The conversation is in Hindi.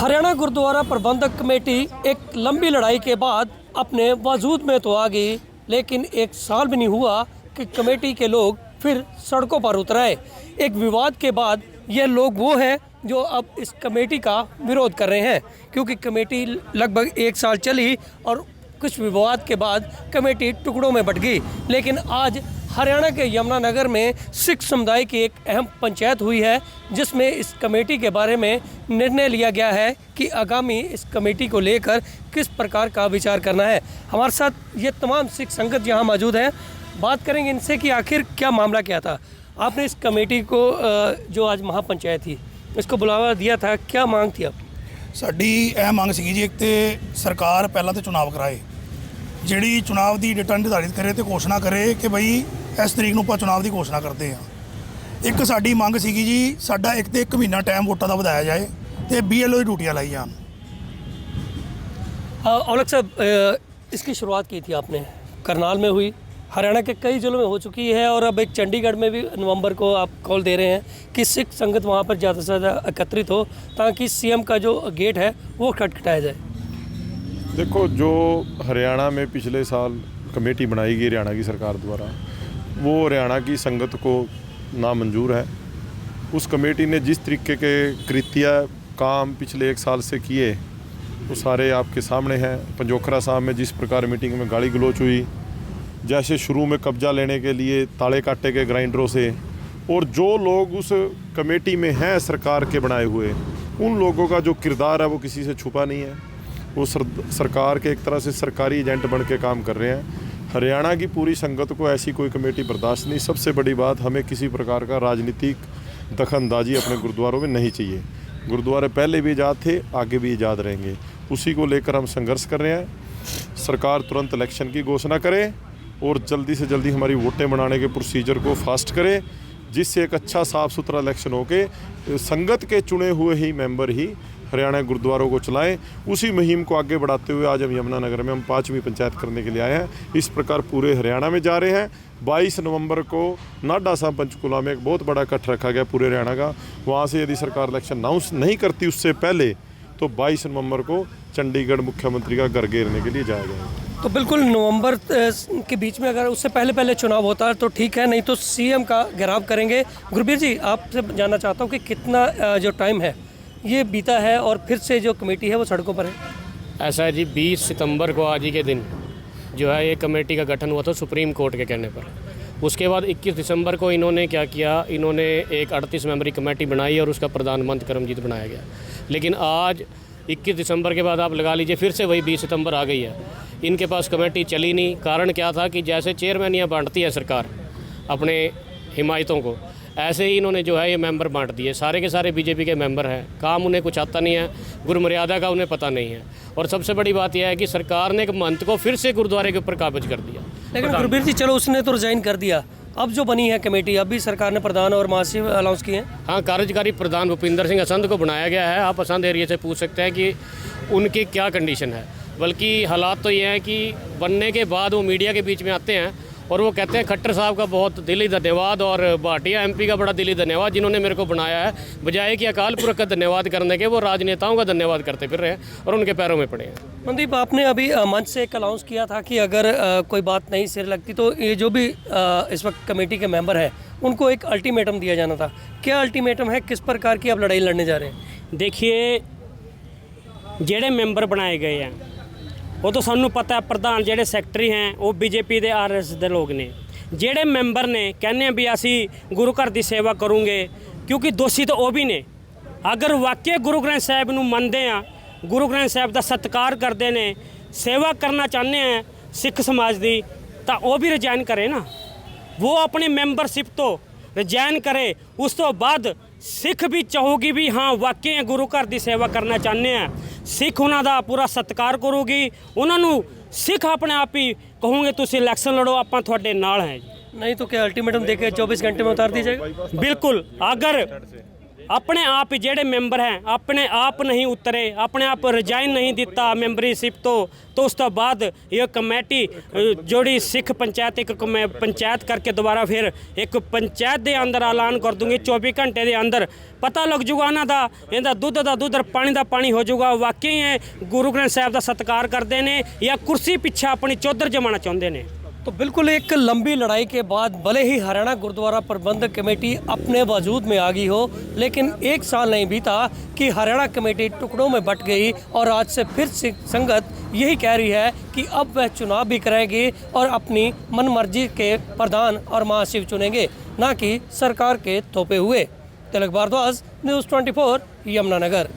हरियाणा गुरुद्वारा प्रबंधक कमेटी एक लंबी लड़ाई के बाद अपने वजूद में तो आ गई, लेकिन एक साल भी नहीं हुआ कि कमेटी के लोग फिर सड़कों पर उतर आए। एक विवाद के बाद ये लोग वो हैं जो अब इस कमेटी का विरोध कर रहे हैं, क्योंकि कमेटी लगभग एक साल चली और कुछ विवाद के बाद कमेटी टुकड़ों में बट गई। लेकिन आज हरियाणा के यमुनानगर में सिख समुदाय की एक अहम पंचायत हुई है, जिसमें इस कमेटी के बारे में निर्णय लिया गया है कि आगामी इस कमेटी को लेकर किस प्रकार का विचार करना है। हमारे साथ ये तमाम सिख संगत यहाँ मौजूद हैं, बात करेंगे इनसे कि आखिर क्या मामला क्या था। आपने इस कमेटी को जो आज महापंचायत थी इसको बुलावा दिया था, क्या मांग थी आपकी? ਸਾਡੀ ਇਹ ਮੰਗ ਸੀਗੀ ਜੀ, ਇੱਕ ਤੇ ਸਰਕਾਰ ਪਹਿਲਾਂ ਤੇ ਚੁਣਾਵ ਕਰਾਏ, ਜਿਹੜੀ ਚੁਣਾਵ ਦੀ ਡੇਟਾ ਨਿਰਧਾਰਿਤ ਕਰੇ ਤੇ ਘੋਸ਼ਣਾ ਕਰੇ ਕਿ ਬਈ ਇਸ ਤਰੀਕ ਨੂੰ ਆਪਾਂ ਚੁਣਾਵ ਦੀ ਘੋਸ਼ਣਾ ਕਰਦੇ ਹਾਂ। ਇੱਕ ਸਾਡੀ ਮੰਗ ਸੀਗੀ ਜੀ, ਸਾਡਾ ਇੱਕ ਤੇ 1 ਮਹੀਨਾ ਟਾਈਮ ਵੋਟਾਂ ਦਾ ਵਧਾਇਆ ਜਾਏ ਤੇ BLO ਦੀ ਡਿਊਟੀਆਂ ਲਾਈ ਜਾਣ। औलख साहब, इसकी शुरुआत की थी आपने, करनाल में हुई, हरियाणा के कई जिलों में हो चुकी है और अब एक चंडीगढ़ में भी नवंबर को आप कॉल दे रहे हैं कि सिख संगत वहाँ पर ज़्यादा से ज़्यादा एकत्रित हो ताकि CM का जो गेट है वो खटखटाया जाए। देखो, जो हरियाणा में पिछले साल कमेटी बनाई गई हरियाणा की सरकार द्वारा, वो हरियाणा की संगत को नामंजूर है। उस कमेटी ने जिस तरीके के कृत्य काम पिछले 1 साल से किए वो सारे आपके सामने हैं। पंजोखरा साहब में जिस प्रकार मीटिंग में गाली गलौच हुई, जैसे शुरू में कब्जा लेने के लिए ताले काटे के ग्राइंडरों से, और जो लोग उस कमेटी में हैं सरकार के बनाए हुए, उन लोगों का जो किरदार है वो किसी से छुपा नहीं है। वो सरकार के एक तरह से सरकारी एजेंट बन के काम कर रहे हैं। हरियाणा की पूरी संगत को ऐसी कोई कमेटी बर्दाश्त नहीं। सबसे बड़ी बात, हमें किसी प्रकार का राजनीतिक दखलंदाजी अपने गुरुद्वारों में नहीं चाहिए। गुरुद्वारे पहले भी आज़ाद थे, आगे भी आज़ाद रहेंगे। उसी को लेकर हम संघर्ष कर रहे हैं। सरकार तुरंत इलेक्शन की घोषणा करे और जल्दी से जल्दी हमारी वोटें बनाने के प्रोसीजर को फास्ट करे, जिससे एक अच्छा साफ़ सुथरा इलेक्शन हो के संगत के चुने हुए ही मेंबर ही हरियाणा गुरुद्वारों को चलाएं। उसी मुहिम को आगे बढ़ाते हुए आज हम यमुनानगर में 5वीं पंचायत करने के लिए आए हैं। इस प्रकार पूरे हरियाणा में जा रहे हैं। 22 नवंबर को नाडा साहब पंचकूला में एक बहुत बड़ा इकट्ठ रखा गया पूरे हरियाणा का। वहाँ से यदि सरकार इलेक्शन अनाउंस नहीं करती उससे पहले, तो 22 नवंबर को चंडीगढ़ मुख्यमंत्री का घर घेरने के लिए जाया जाएगा। तो बिल्कुल नवंबर के बीच में अगर उससे पहले चुनाव होता है तो ठीक है, नहीं तो CM का घेराव करेंगे। गुरबीर जी, आपसे जानना चाहता हूँ कि कितना जो टाइम है ये बीता है और फिर से जो कमेटी है वो सड़कों पर है? ऐसा है जी, 20 सितंबर को आज ही के दिन जो है ये कमेटी का गठन हुआ था सुप्रीम कोर्ट के कहने पर। उसके बाद 21 दिसंबर को इन्होंने क्या किया, इन्होंने एक 38 मेंबरी कमेटी बनाई और उसका प्रधान मंत्री करमजीत बनाया गया। लेकिन आज 21 दिसंबर के बाद आप लगा लीजिए फिर से वही 20 सितंबर आ गई है। इनके पास कमेटी चली नहीं। कारण क्या था कि जैसे चेयरमैन यहाँ बांटती है सरकार अपने हिमायतों को, ऐसे ही इन्होंने जो है ये मेंबर बांट दिए। सारे के सारे BJP के मेंबर हैं, काम उन्हें कुछ आता नहीं है, गुरु मर्यादा का उन्हें पता नहीं है। और सबसे बड़ी बात यह है कि सरकार ने एक महंत को फिर से गुरुद्वारे के ऊपर काबज कर दिया। लेकिन गुरबीर जी, चलो उसने तो रिजाइन कर दिया, अब जो बनी है कमेटी, अभी सरकार ने प्रधान और महासचिव अनाउंस किए हैं। हाँ, कार्यकारी प्रधान भूपिंदर सिंह असंध को बनाया गया है। आप असंध एरिया से पूछ सकते हैं कि उनकी क्या कंडीशन है। बल्कि हालात तो ये हैं कि बनने के बाद वो मीडिया के बीच में आते हैं और वो कहते हैं खट्टर साहब का बहुत दिली धन्यवाद और भाटिया MP का बड़ा दिली धन्यवाद जिन्होंने मेरे को बनाया है, बजाय कि अकाल पुरख का धन्यवाद करने के वो राजनेताओं का धन्यवाद करते फिर रहे हैं और उनके पैरों में पड़े हैं। मनदीप, आपने अभी मंच से एक अनाउंस किया था कि अगर कोई बात नहीं सिर लगती तो ये जो भी इस वक्त कमेटी के मेंबर हैं उनको एक अल्टीमेटम दिया जाना था। क्या अल्टीमेटम है, किस प्रकार की आप लड़ाई लड़ने जा रहे हैं? देखिए, जेड़े मेंबर बनाए गए हैं वो तो सानू पता है, प्रधान जेड़े सैकटरी हैं वो BJP दे RS दे लोग ने। जेड़े मेंबर ने कहने भी असी गुरु घर की सेवा करूँगे, क्योंकि दोषी तो वो भी ने। अगर वाकई गुरु ग्रंथ साहिब नूं मनदे हैं, गुरु ग्रंथ साहिब का सत्कार करते हैं, सेवा करना चाहते हैं सिख समाज की, तो वो भी रिजाइन करे ना। वो अपनी मैंबरशिप तो रिजाइन करे, उस तो बाद सिख भी चाहूगी भी हाँ वाकई गुरु घर की सेवा करना चाहते हैं। सिख उन्हों का पूरा सत्कार करूगी, उन्होंने सिख अपने आप ही कहूँगे तुम इलैक्शन लड़ो, आप थोड़े नाल हैं। नहीं तो क्या अल्टीमेटम देके 24 घंटे में उतार दी जाएगा? बिल्कुल, अपने आप ਜਿਹੜੇ ਮੈਂਬਰ ਹੈ ਆਪਣੇ ਆਪ ਨਹੀਂ ਉਤਰੇ ਆਪਣੇ ਆਪ ਰਿਜ਼ਾਈਨ ਨਹੀਂ ਦਿੱਤਾ ਮੈਂਬਰਸ਼ਿਪ तो उस तो बाद ये कमेटी जोड़ी सिख पंचायत एक पंचायत करके दोबारा फिर एक पंचायत के अंदर ऐलान कर दूंगी 24 घंटे के अंदर पता लग जूगा इन्हों का इनका दुध का दुध पानी का पानी हो जाऊगा वाकई ये गुरु ग्रंथ साहब का सत्कार करते हैं या कुर्सी पीछे अपनी चौधर जमाना चाहते हैं। तो बिल्कुल एक लंबी लड़ाई के बाद भले ही हरियाणा गुरुद्वारा प्रबंधक कमेटी अपने वजूद में आ गई हो, लेकिन एक साल नहीं बीता कि हरियाणा कमेटी टुकड़ों में बट गई और आज से फिर संगत यही कह रही है कि अब वह चुनाव भी कराएगी और अपनी मनमर्जी के प्रधान और महासचिव चुनेंगे, ना कि सरकार के थोपे हुए। तिलक भारद्वाज, न्यूज़ 24, यमुनानगर।